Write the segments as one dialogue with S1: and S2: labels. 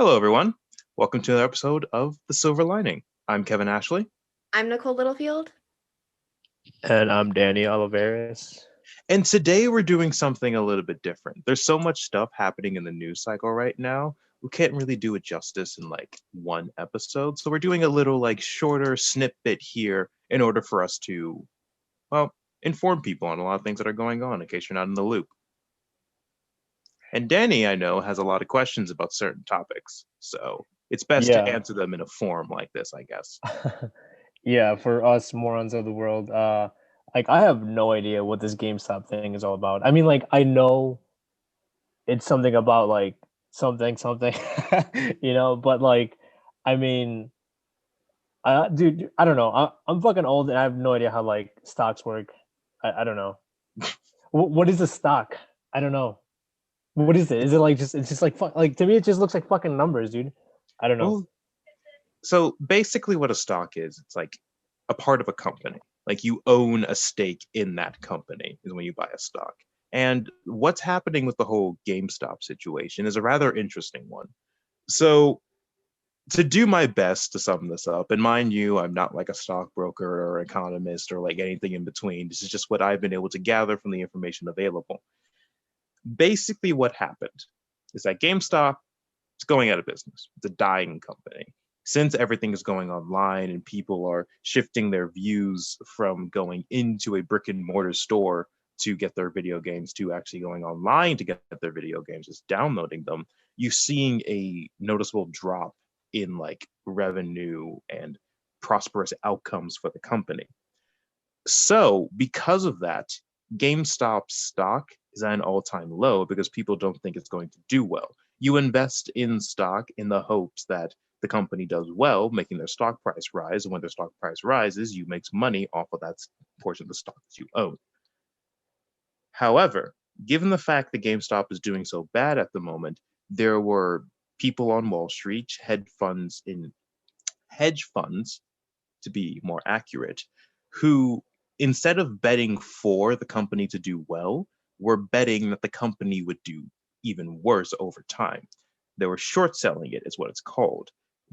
S1: Hello, everyone. Welcome to another episode of The Silver Lining. I'm Kevin Ashley,
S2: I'm Nicole Littlefield.
S3: And I'm Danny Oliveras.
S1: and today we're doing something a little bit different. There's so much stuff happening in the news cycle right now. We can't really do it justice in like one episode, so we're doing a little like shorter snippet here in order for us to, well, inform people on a lot of things that are going on in case you're not in the loop. And Danny, I know, has a lot of questions about certain topics, so it's best to
S3: Yeah.
S1: answer them in a form like this, I guess.
S3: Yeah, for us morons of the world, like I have no idea what this GameStop thing is all about. I mean, like I know it's something about like something, but like I mean, dude, I don't know. I'm fucking old and I have no idea how like stocks work. I don't know. What is a stock? I don't know. What is it? Is it like just it's just like like to me it just looks like fucking numbers, dude. I don't know.
S1: Well, so basically, what a stock is, it's like a part of a company. Like you own a stake in that company is when you buy a stock. And what's happening with the whole GameStop situation is a rather interesting one. So to do my best to sum this up, and mind you, I'm not like a stockbroker or economist or like anything in between. This is just what I've been able to gather from the information available. Basically, what happened is that GameStop is going out of business. It's a dying company. Since everything is going online and people are shifting their views from going into a brick and mortar store to get their video games to actually going online to get their video games, just downloading them, you're seeing a noticeable drop in like revenue and prosperous outcomes for the company. So, because of that, GameStop's stock is at an all time low because people don't think it's going to do well. You invest in stock in the hopes that the company does well, making their stock price rise. And when their stock price rises, you make money off of that portion of the stock that you own. However, given the fact that GameStop is doing so bad at the moment, there were people on Wall Street, hedge funds to be more accurate, who instead of betting for the company to do well, were betting that the company would do even worse over time. They were short selling it, is what it's called.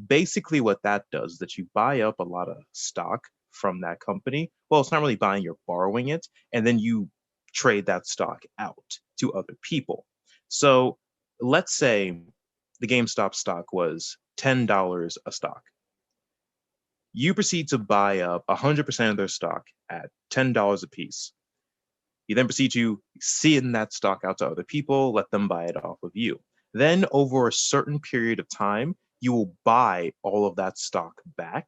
S1: Basically, what that does is that you buy up a lot of stock from that company. Well, it's not really buying, you're borrowing it, and then you trade that stock out to other people. So let's say the GameStop stock was $10 a stock. You proceed to buy up 100% of their stock at $10 a piece. You then proceed to send that stock out to other people, let them buy it off of you. Then, over a certain period of time, you will buy all of that stock back.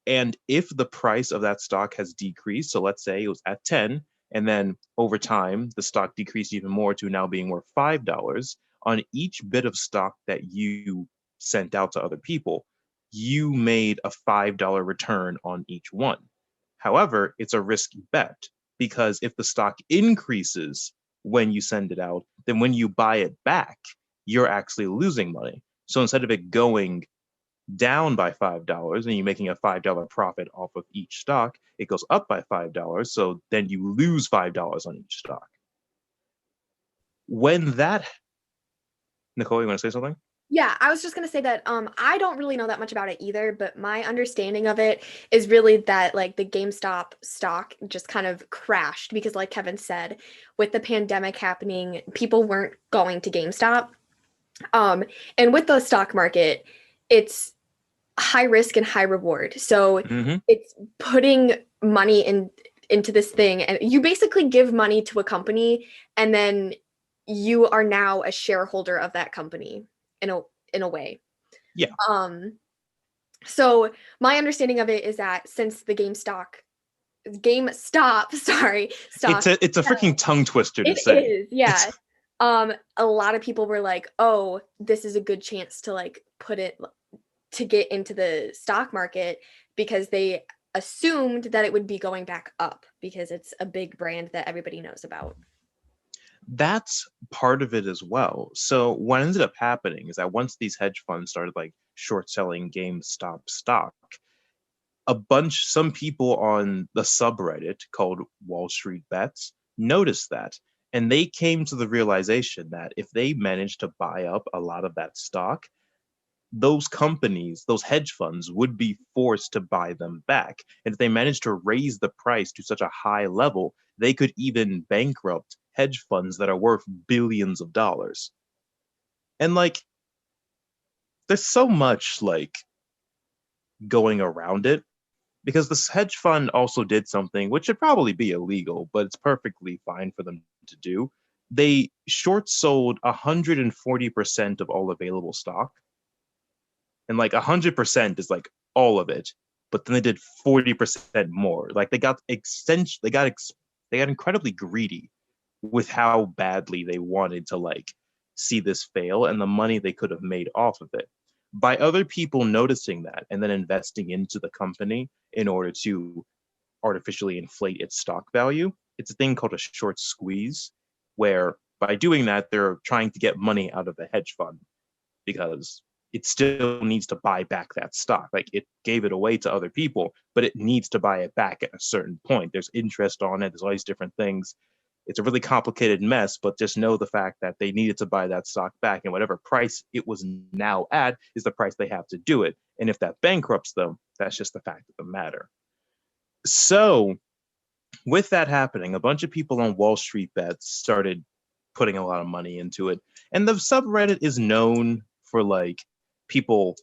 S1: And if the price of that stock has decreased, so let's say it was at 10, and then over time, the stock decreased even more to now being worth $5, on each bit of stock that you sent out to other people, you made a $5 return on each one. However, it's a risky bet because if the stock increases when you send it out, then when you buy it back, you're actually losing money. So instead of it going down by $5 and you're making a $5 profit off of each stock, it goes up by $5. So then you lose $5 on each stock. When that, Nicole, you want to say something?
S2: Yeah, I was just gonna say that I don't really know that much about it either, but my understanding of it is really that like the GameStop stock just kind of crashed because like Kevin said, with the pandemic happening, people weren't going to GameStop. Um, and with the stock market, it's high risk and high reward. So
S1: Mm-hmm.
S2: it's putting money into this thing and you basically give money to a company and then you are now a shareholder of that company in a way.
S1: Yeah,
S2: Um so my understanding of it is that since the GameStop, sorry, stock,
S1: it's a freaking tongue twister to
S2: it
S1: say.
S2: is, yeah. A lot of people were like, "Oh, this is a good chance to like put it to get into the stock market because they assumed that it would be going back up because it's a big brand that everybody knows about."
S1: That's part of it as well. So what ended up happening is that once these hedge funds started like short selling GameStop stock, some people on the subreddit called Wall Street Bets noticed that. And they came to the realization that if they managed to buy up a lot of that stock, those companies, those hedge funds would be forced to buy them back. And if they managed to raise the price to such a high level, they could even bankrupt hedge funds that are worth billions of dollars. And like, there's so much like going around it because this hedge fund also did something which should probably be illegal, but it's perfectly fine for them to do. They short sold 140% of all available stock. And like 100% is like all of it, but then they did 40% more. Like they got incredibly greedy with how badly they wanted to like see this fail and the money they could have made off of it. By other people noticing that and then investing into the company in order to artificially inflate its stock value, it's a thing called a short squeeze, where by doing that, they're trying to get money out of the hedge fund because it still needs to buy back that stock. Like it gave it away to other people, but it needs to buy it back at a certain point. There's interest on it. There's all these different things. It's a really complicated mess, but just know the fact that they needed to buy that stock back, and whatever price it was now at is the price they have to do it. And if that bankrupts them, that's just the fact of the matter. So, with that happening, a bunch of people on Wall Street Bets started putting a lot of money into it. And the subreddit is known for like people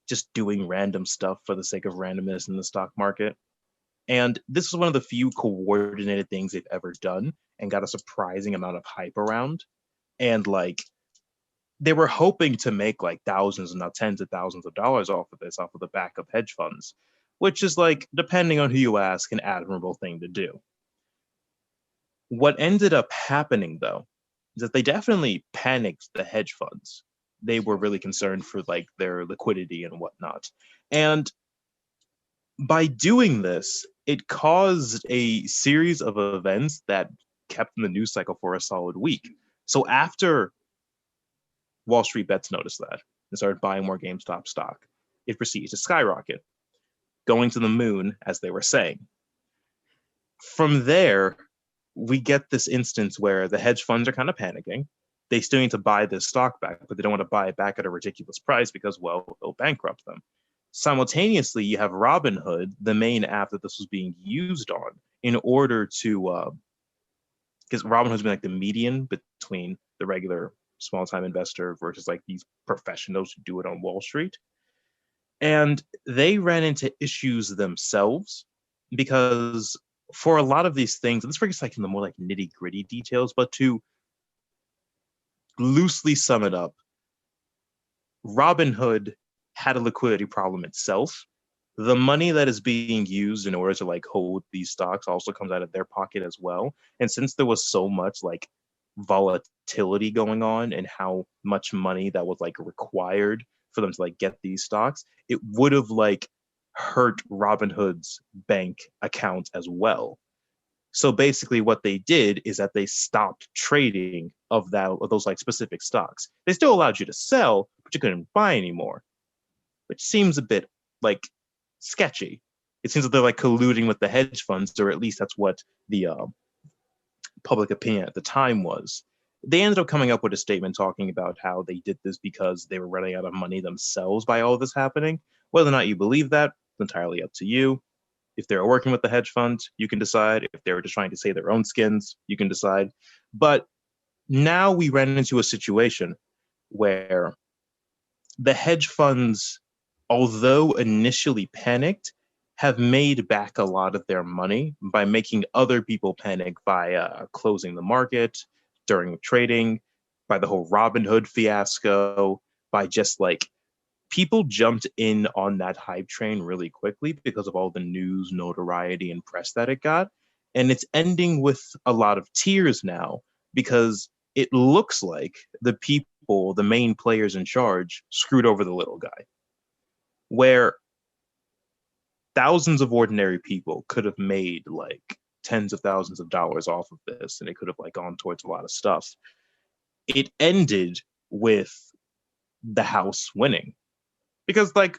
S1: just doing random stuff for the sake of randomness in the stock market. And this is one of the few coordinated things they've ever done and got a surprising amount of hype around. And like they were hoping to make like thousands and not tens of thousands of dollars off of this, off of the back of hedge funds, which is like, depending on who you ask, an admirable thing to do. What ended up happening though is that they definitely panicked the hedge funds. They were really concerned for like their liquidity and whatnot. And by doing this, it caused a series of events that kept in the news cycle for a solid week. So after Wall Street Bets noticed that and started buying more GameStop stock, it proceeds to skyrocket, going to the moon, as they were saying. From there, we get this instance where the hedge funds are kind of panicking. They still need to buy this stock back, but they don't want to buy it back at a ridiculous price because, well, it'll bankrupt them. Simultaneously, you have Robinhood, the main app that this was being used on, in order to, because Robinhood's been like the median between the regular small time investor versus like these professionals who do it on Wall Street. And they ran into issues themselves because for a lot of these things, and this gets like in the more like nitty gritty details, but to loosely sum it up, Robinhood had a liquidity problem itself. The money that is being used in order to like hold these stocks also comes out of their pocket as well. And since there was so much like volatility going on and how much money that was like required for them to like get these stocks, it would have like hurt Robinhood's bank account as well. So basically what they did is that they stopped trading of those like specific stocks. They still allowed you to sell, but you couldn't buy anymore, which seems a bit like sketchy. It seems that they're like colluding with the hedge funds, or at least that's what the public opinion at the time was. They ended up coming up with a statement talking about how they did this because they were running out of money themselves by all of this happening. Whether or not you believe that, it's entirely up to you. If they're working with the hedge fund, you can decide. If they were just trying to save their own skins, you can decide. But now we ran into a situation where the hedge funds, although initially panicked, have made back a lot of their money by making other people panic by closing the market during trading, by the whole Robinhood fiasco, by just like people jumped in on that hype train really quickly because of all the news, notoriety, and press that it got. And it's ending with a lot of tears now because it looks like the people, the main players in charge, screwed over the little guy. Where thousands of ordinary people could have made like tens of thousands of dollars off of this, and it could have like gone towards a lot of stuff. It ended with the house winning because like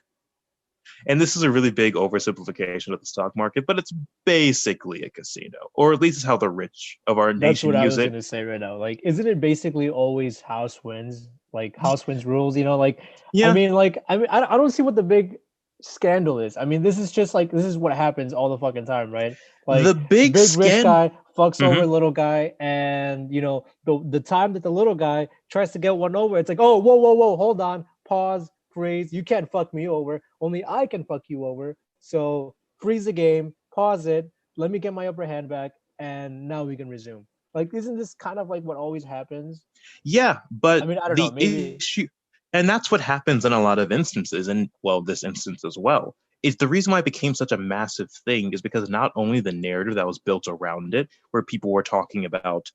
S1: And this is a really big oversimplification of the stock market, but it's basically a casino, or at least it's how the rich of our
S3: That's
S1: nation
S3: what I
S1: use
S3: was
S1: it.
S3: gonna say right now. Like, isn't it basically always house wins? Like house wins rules, you know? Like,
S1: Yeah,
S3: I don't see what the big scandal is. I mean, this is just like this is what happens all the fucking time, right?
S1: the
S3: Like,
S1: big
S3: big rich
S1: scan.
S3: guy fucks
S1: Mhm.
S3: over little guy, and you know, the time that the little guy tries to get one over, it's like, oh, whoa, hold on, pause, freeze. You can't fuck me over. Only I can fuck you over. So freeze the game, pause it. Let me get my upper hand back, and now we can resume. Like, isn't this kind of like what always happens?
S1: Yeah,
S3: I
S1: but
S3: mean, I don't know.
S1: the
S3: Maybe
S1: issue, and that's what happens in a lot of instances, and well, this instance as well, is the reason why it became such a massive thing is because not only the narrative that was built around it, where people were talking about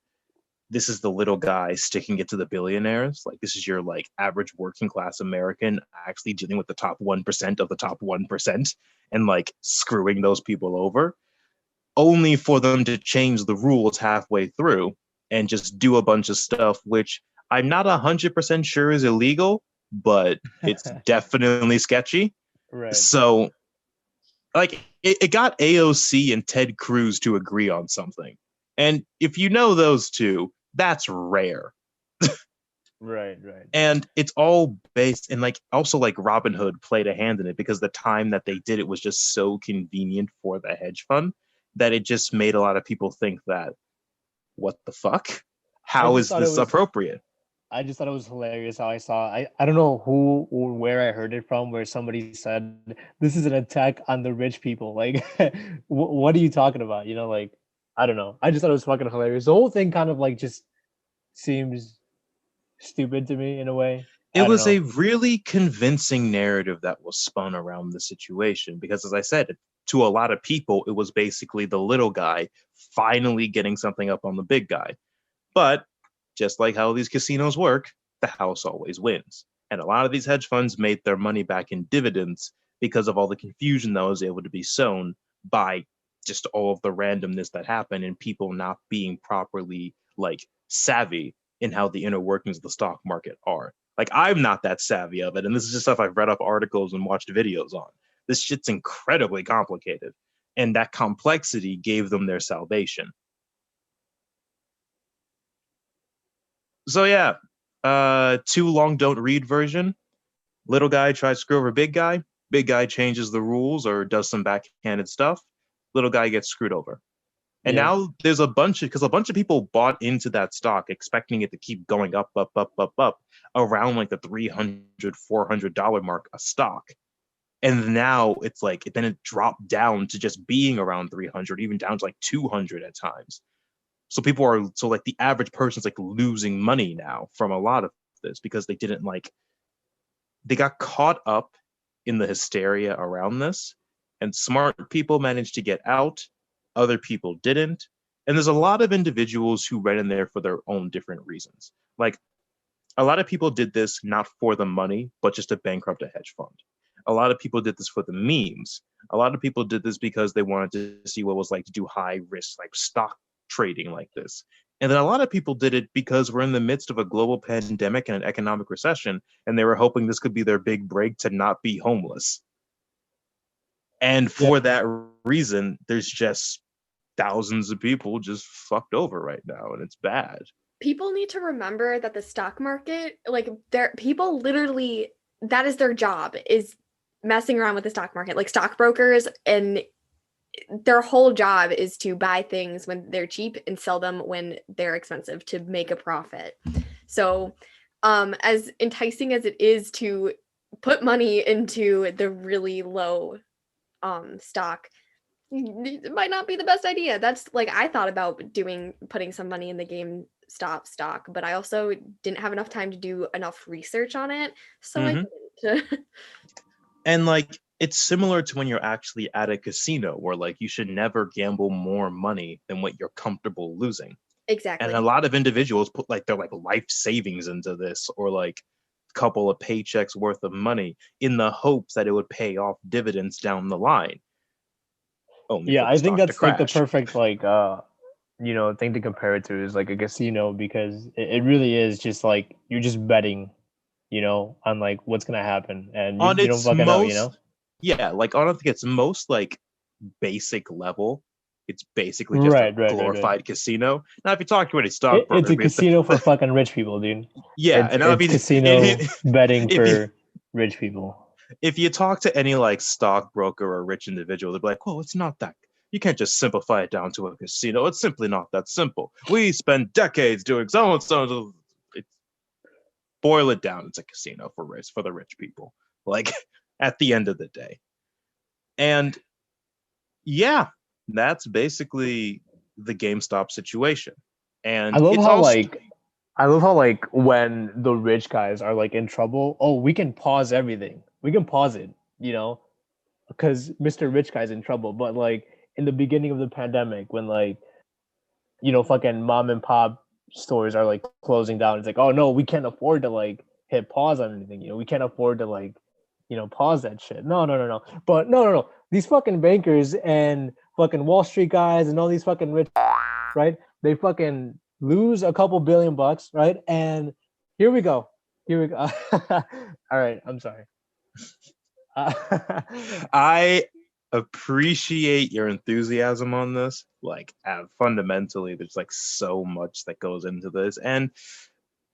S1: this is the little guy sticking it to the billionaires, like this is your like average working class American actually dealing with the top 1% of the top 1% and like screwing those people over, only for them to change the rules halfway through and just do a bunch of stuff, which I'm not 100% sure is illegal, but it's definitely sketchy.
S3: right.
S1: So, like, it got AOC and Ted Cruz to agree on something. And if you know those two, that's rare.
S3: Right.
S1: And it's all based and like also like Robin Hood played a hand in it because the time that they did it was just so convenient for the hedge fund that it just made a lot of people think that what the fuck?
S3: I
S1: How
S3: just
S1: is
S3: thought it
S1: this
S3: was
S1: appropriate?
S3: I just thought it was hilarious how I don't know who or where I heard it from, where somebody said this is an attack on the rich people. Like, what are you talking about? You know, like, I don't know. I just thought it was fucking hilarious. The whole thing kind of like just seems stupid to me in a way.
S1: It
S3: I don't
S1: was a
S3: know.
S1: really convincing narrative that was spun around the situation because, as I said, to a lot of people, it was basically the little guy finally getting something up on the big guy. But just like how these casinos work, the house always wins. And a lot of these hedge funds made their money back in dividends because of all the confusion that was able to be sown by just all of the randomness that happened and people not being properly like savvy in how the inner workings of the stock market are. Like I'm not that savvy of it, and this is just stuff I've read up articles and watched videos on. This shit's incredibly complicated, and that complexity gave them their salvation. So yeah, too long don't read version. Little guy tries to screw over big guy. Big guy changes the rules or does some backhanded stuff. Little guy gets screwed over. And
S3: Yeah.
S1: now there's a bunch of because a bunch of people bought into that stock expecting it to keep going up around like the $300 $400 mark a stock. And now it's like then it dropped down to just being around 300, even down to like 200 at times. So people are so like the average person's like losing money now from a lot of this because they didn't like they got caught up in the hysteria around this, and smart people managed to get out, other people didn't. And there's a lot of individuals who went in there for their own different reasons. Like a lot of people did this not for the money, but just to bankrupt a hedge fund. A lot of people did this for the memes. A lot of people did this because they wanted to see what it was like to do high risk, like stock trading like this. And then a lot of people did it because we're in the midst of a global pandemic and an economic recession, and they were hoping this could be their big break to not be homeless. And
S3: Yeah.
S1: for that reason, there's just thousands of people just fucked over right now, and it's bad.
S2: People need to remember that the stock market, like there people literally that is their job is messing around with the stock market. Like stockbrokers and their whole job is to buy things when they're cheap and sell them when they're expensive to make a profit. So, as enticing as it is to put money into the really low stock, it might not be the best idea. That's like I thought about putting some money in the GameStop stock, but I also didn't have enough time to do enough research on it, so I
S1: Mm-hmm.
S2: didn't.
S1: And like it's similar to when you're actually at a casino where like you should never gamble more money than what you're comfortable losing. And a
S2: Exactly.
S1: lot of individuals put like their like life savings into this or like a couple of paychecks worth of money in the hopes that it would pay off dividends down the line, only
S3: Yeah,
S1: for the
S3: I think
S1: stock to
S3: that's like the
S1: crash.
S3: perfect like you know thing to compare it to is like a casino because it really is just like you're just betting, you know, on like what's gonna happen and
S1: On
S3: you don't
S1: its
S3: fucking know, you
S1: most
S3: know?
S1: Yeah, like I don't think it's most like basic level. It's basically just a
S3: Right.
S1: glorified casino. Now, if you talk to any
S3: It's
S1: stockbroker,
S3: a casino for fucking rich people, dude.
S1: yeah, and I
S3: It's
S1: mean,
S3: casino betting
S1: if you
S3: for rich people.
S1: if you talk to any like stockbroker or rich individual, they'll be like, "Well, it's not that. You can't just simplify it down to a casino. It's simply not that simple. We spend decades doing so and so. It's boil it down. It's a casino for the rich people. Like at the end of the day, and yeah, that's basically the GameStop situation.
S3: I
S1: And
S3: love
S1: it's
S3: how
S1: also
S3: like I love how like when the rich guys are like in trouble, oh, we can pause everything. We can pause it, you know, because Mr. Rich guy's in trouble. But like in the beginning of the pandemic, when like fucking mom and pop stores are like closing down, it's like, oh no, we can't afford to like hit pause on anything. We can't afford to like pause that shit. No. But no. These fucking bankers and fucking Wall Street guys and all these fucking rich, right? They fucking lose a couple $billion, right? And here we go. Here we go. All right, I'm sorry.
S1: I appreciate your enthusiasm on this. Like, fundamentally, there's like so much that goes into this, and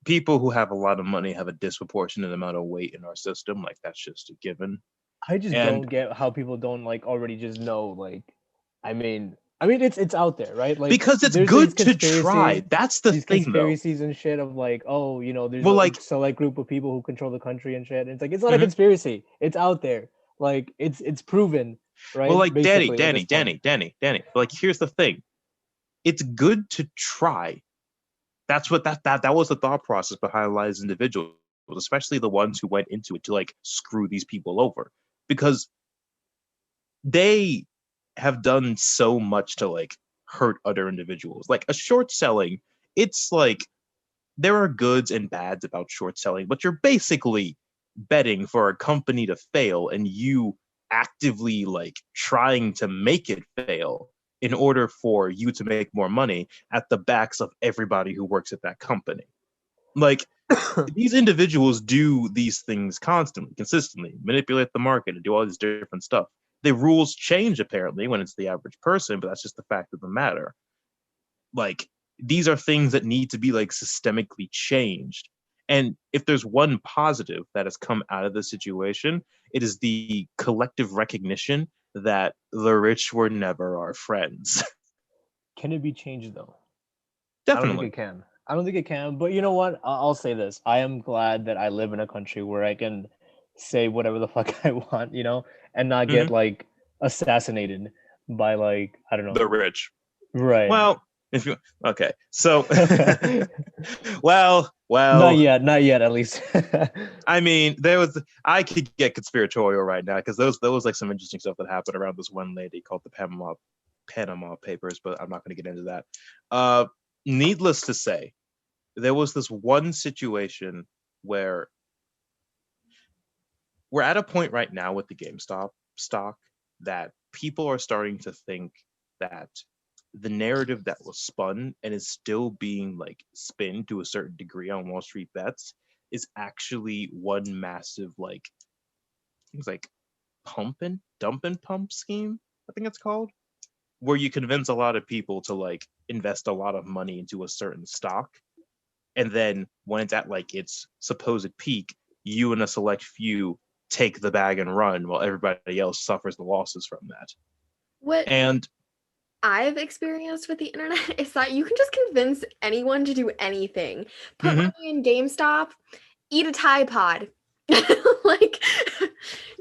S1: people who have a lot of money have a disproportionate amount of weight in our system. Like, that's just a given.
S3: I just
S1: And
S3: don't get how people don't like already just know. Like, I mean, it's out there, right? Like,
S1: because it's
S3: there's these
S1: good to try. That's the
S3: these
S1: thing, though.
S3: conspiracies and shit of like, oh, there's
S1: Well,
S3: a
S1: like,
S3: select group of people who control the country and shit. And it's like it's not a
S1: mhm.
S3: conspiracy. It's out there. Like, it's proven,
S1: Well,
S3: right?
S1: like,
S3: Basically, at this point.
S1: Danny. But like, here's the thing: it's good to try. That's what that was the thought process behind a lot of these individuals, especially the ones who went into it to like screw these people over, because they have done so much to like hurt other individuals. Like a short selling, it's like there are goods and bads about short selling, but you're basically betting for a company to fail and you actively like trying to make it fail in order for you to make more money at the backs of everybody who works at that company. Like these individuals do these things constantly, consistently, manipulate the market and do all this different stuff. The rules change apparently when it's the average person, but that's just the fact of the matter. Like these are things that need to be like systemically changed. And if there's one positive that has come out of the situation, it is the collective recognition that the rich were never our friends.
S3: Can it be changed though? I don't think
S1: Definitely.
S3: it can. I don't think it can. But you know what? I'll say this. I am glad that I live in a country where I can say whatever the fuck I want, and not get
S1: Mhm.
S3: like assassinated by like I don't
S1: The
S3: know.
S1: rich.
S3: Right.
S1: Well, if you okay, so
S3: Not
S1: well,
S3: yet. Not yet. At least.
S1: I mean, I could get conspiratorial right now because there was like some interesting stuff that happened around this one lady called the Panama Papers, but I'm not going to get into that. Uh, Needless to say, there was this one situation where we're at a point right now with the GameStop stock that people are starting to think that the narrative that was spun and is still being like spinned to a certain degree on Wall Street bets is actually one massive like things like pump and dump and pump scheme, I think it's called, where you convince a lot of people to like invest a lot of money into a certain stock, and then when it's at like its supposed peak, you and a select few take the bag and run while everybody else suffers the losses from that.
S2: What
S1: And
S2: I've experienced with the internet is that you can just convince anyone to do anything. Put
S1: mhm,
S2: money in GameStop, eat a Tide Pod. Like,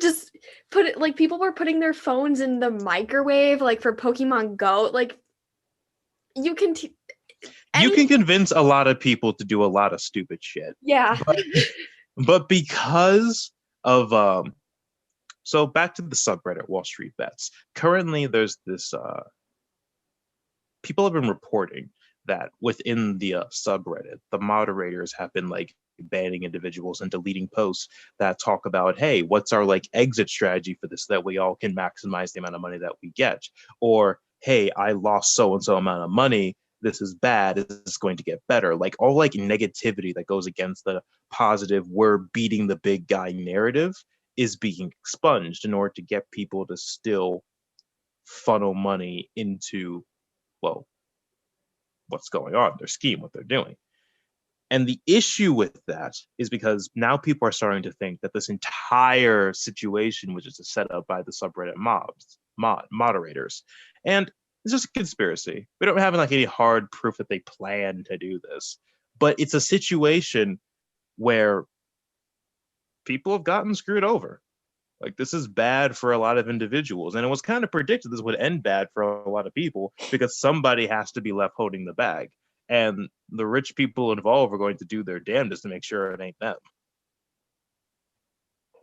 S2: just put it like people were putting their phones in the microwave, like for Pokemon Go. Like, you can,
S1: you
S2: any,
S1: can convince a lot of people to do a lot of stupid shit,
S2: yeah.
S1: but because of so back to the subreddit Wall Street Bets. Currently, there's this people have been reporting that within the subreddit, the moderators have been like banning individuals and deleting posts that talk about, hey, what's our like exit strategy for this so that we all can maximize the amount of money that we get, or hey, I lost so and so amount of money. This is bad. This is going to get better. Like all like negativity that goes against the positive, we're beating the big guy narrative is being expunged in order to get people to still funnel money into, well, what's going on, their scheme, what they're doing. And the issue with that is because now people are starting to think that this entire situation was just a setup by the subreddit moderators. And it's just a conspiracy. We don't have like any hard proof that they plan to do this. But it's a situation where people have gotten screwed over. Like, this is bad for a lot of individuals. And it was kind of predicted this would end bad for a lot of people because somebody has to be left holding the bag. And the rich people involved are going to do their damnedest to make sure it ain't them.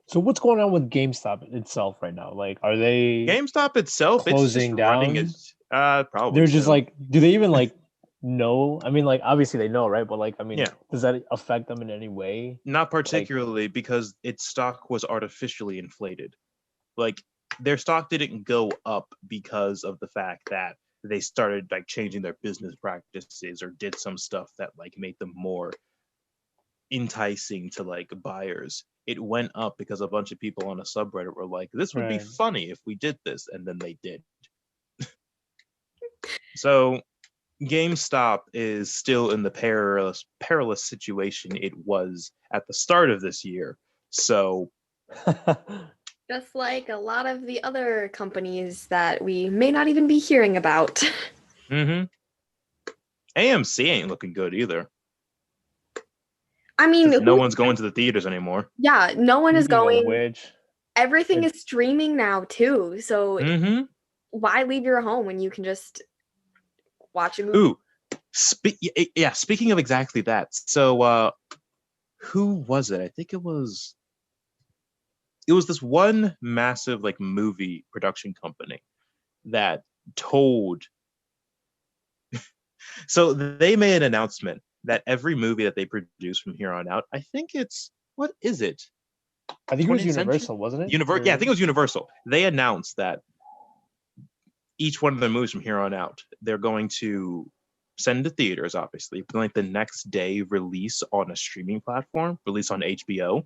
S3: So what's going on with GameStop itself right now? Like, are they
S1: GameStop itself,
S3: closing
S1: it's just running
S3: down?
S1: its probably.
S3: They're just
S1: so.
S3: like, do they even like know? I mean, like obviously they know, right? But like, I mean,
S1: Yeah.
S3: does that affect them in any way?
S1: Not particularly, because its stock was artificially inflated. Like, their stock didn't go up because of the fact that they started like changing their business practices or did some stuff that like made them more enticing to like buyers. It went up because a bunch of people on a subreddit were like, this would be
S3: Right.
S1: funny if we did this, and then they did. So GameStop is still in the perilous situation it was at the start of this year. So
S2: Just like a lot of the other companies that we may not even be hearing about.
S1: AMC ain't looking good either.
S2: I mean,
S1: No one's going to the theaters anymore.
S2: Yeah, no one is
S3: Speaking of
S2: going.
S3: which,
S2: Everything is streaming now too. So why leave your home when you can just watch a movie?
S1: Ooh, speaking of exactly that. So who was it? I think it was this one massive like movie production company that told. So they made an announcement that every movie that they produce from here on out, I think it's, what is it?
S3: I think it was
S1: 20th century?
S3: Universal, wasn't it?
S1: Yeah, I think it was Universal. They announced that each one of their movies from here on out, they're going to send to theaters, obviously, but like the next day release on a streaming platform, release on HBO.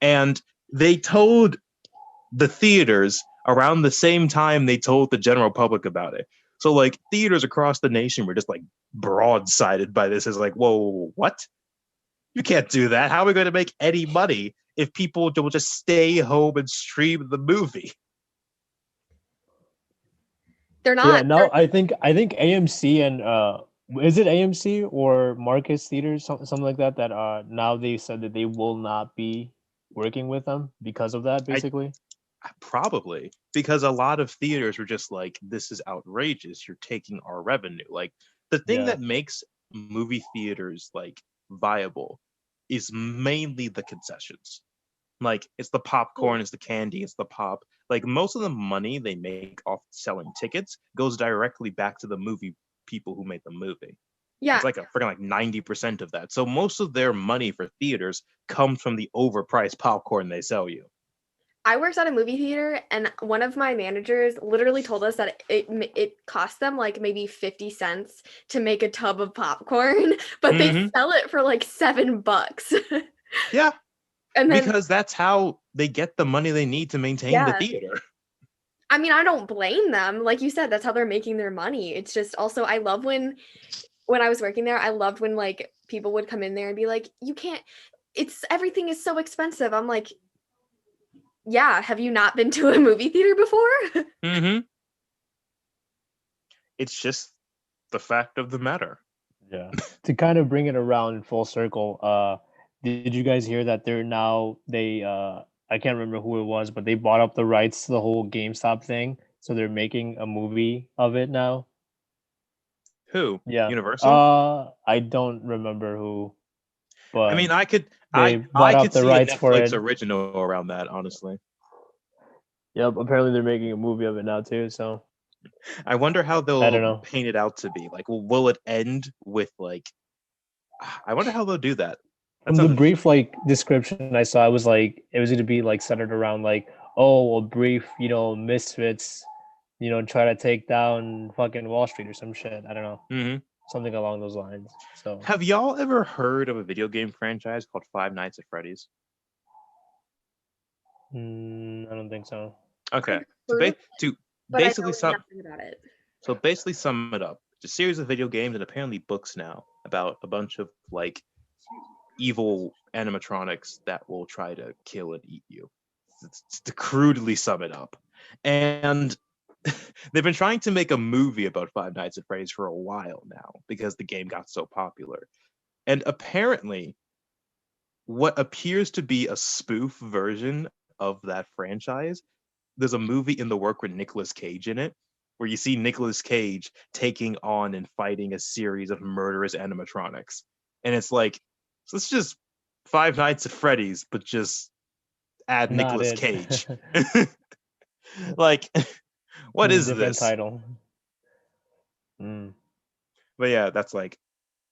S1: And they told the theaters around the same time they told the general public about it. So like theaters across the nation were just like broadsided by this. As like, whoa, what? You can't do that. How are we going to make any money if people will just stay home and stream the movie?
S2: They're not.
S3: Yeah, no, I think AMC and is it AMC or Marcus Theaters, something like that, that now they said that they will not be working with them because of that, basically.
S1: Probably, because a lot of theaters were just like, this is outrageous, you're taking our revenue. Like, the thing that makes movie theaters like viable is mainly the concessions. Like, it's the popcorn, it's the candy, it's the pop. Like, most of the money they make off selling tickets goes directly back to the movie people who made the movie.
S2: Yeah.
S1: It's like a freaking like 90% of that. So most of their money for theaters comes from the overpriced popcorn they sell you.
S2: I worked at a movie theater, and one of my managers literally told us that it cost them like maybe 50 cents to make a tub of popcorn, but they sell it for like $7.
S1: Yeah.
S2: And then,
S1: because that's how they get the money they need to maintain the theater.
S2: I mean, I don't blame them. Like you said, that's how they're making their money. It's just also, I love when I was working there, I loved when like people would come in there and be like, you can't, everything is so expensive. I'm like, yeah, have you not been to a movie theater before?
S1: It's just the fact of the matter.
S3: Yeah. To kind of bring it around in full circle, did you guys hear that I can't remember who it was, but they bought up the rights to the whole GameStop thing, so they're making a movie of it now?
S1: Who?
S3: Yeah.
S1: Universal?
S3: I don't remember who, but
S1: I mean, I could
S3: the
S1: see
S3: rights
S1: a
S3: for
S1: Netflix
S3: it.
S1: original around that, honestly.
S3: Yep, apparently they're making a movie of it now too, so
S1: I wonder how
S3: I don't know.
S1: they'll paint it out to be. Like, will it end with like, I wonder how they'll do that.
S3: From the brief like description I saw, it was like it was going to be like centered around like, oh, a brief, misfits, try to take down fucking Wall Street or some shit. I don't know. Something along those lines. So,
S1: have y'all ever heard of a video game franchise called Five Nights at Freddy's?
S3: I don't think so.
S1: Okay.
S2: I've heard of it,
S1: To
S2: but I
S1: basically
S2: know nothing about it.
S1: sum it up. It's a series of video games and apparently books now about a bunch of like evil animatronics that will try to kill and eat you. It's to crudely sum it up. And they've been trying to make a movie about Five Nights at Freddy's for a while now because the game got so popular. And apparently, what appears to be a spoof version of that franchise, there's a movie in the work with Nicolas Cage in it, where you see Nicolas Cage taking on and fighting a series of murderous animatronics. And it's like, so it's just Five Nights at Freddy's, but just add
S3: Not
S1: Nicolas
S3: it.
S1: Cage. Like, what is
S3: Different
S1: this?
S3: title. Mm.
S1: But yeah, that's like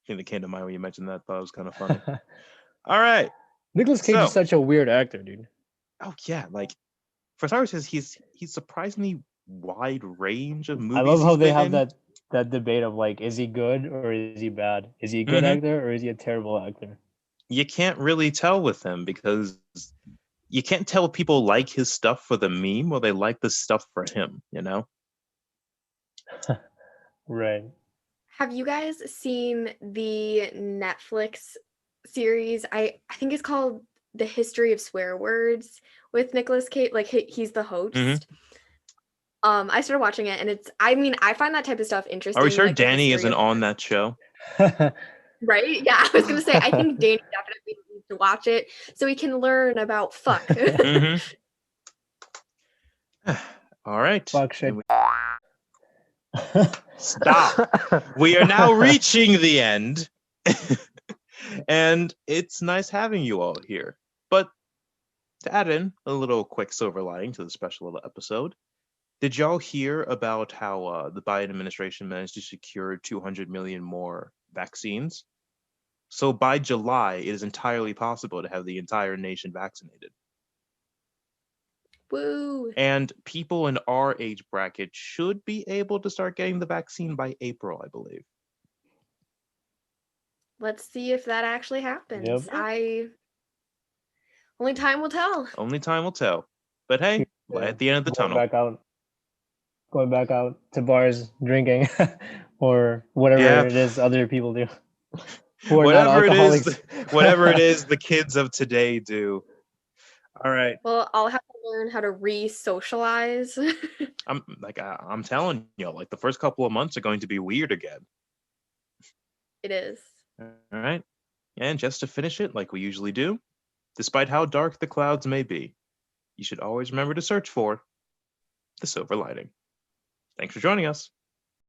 S1: thing that came to mind when you mentioned that. Thought it was kind of funny. All right.
S3: Nicolas Cage is
S1: So,
S3: such a weird actor, dude.
S1: oh yeah, like for starters, he's surprisingly wide range of movies
S3: I love how
S1: he's
S3: they
S1: been
S3: have
S1: in.
S3: that debate of like, is he good or is he bad? Is he a good
S1: Mhm.
S3: actor or is he a terrible actor?
S1: You can't really tell with him because you can't tell if people like his stuff for the meme or they like the stuff for him, you know?
S3: Right.
S2: Have you guys seen the Netflix series? I think it's called The History of Swear Words with Nicolas Cage. Like he's the host. I started watching it, and I mean, I find that type of stuff interesting.
S1: Are we sure
S2: like the
S1: Danny
S2: history
S1: isn't
S2: of
S1: on that show?
S2: right? Yeah, I was gonna say I think Danny definitely needs to watch it so he can learn about fuck.
S1: Mhm. All right.
S3: Fuck shit.
S1: Stop. We are now reaching the end. And it's nice having you all here. But to add in a little quick silver lining to the special little episode, did y'all hear about how the Biden administration managed to secure 200 million more vaccines? So by July, it is entirely possible to have the entire nation vaccinated.
S2: Woo!
S1: And people in our age bracket should be able to start getting the vaccine by April, I believe.
S2: Let's see if that actually happens.
S3: Yep.
S2: Only time will tell.
S1: Only time will tell. But hey, light at the end of the tunnel.
S3: Going back out to bars, drinking, or whatever
S1: Yeah.
S3: it is other people do. Who are not
S1: Whatever
S3: alcoholics.
S1: whatever it is the kids of today do. All right.
S2: Well, I'll have to learn how to re-socialize.
S1: I'm telling you, like the first couple of months are going to be weird again.
S2: It is.
S1: All right. And just to finish it, like we usually do, despite how dark the clouds may be, you should always remember to search for the silver lining. Thanks for joining us.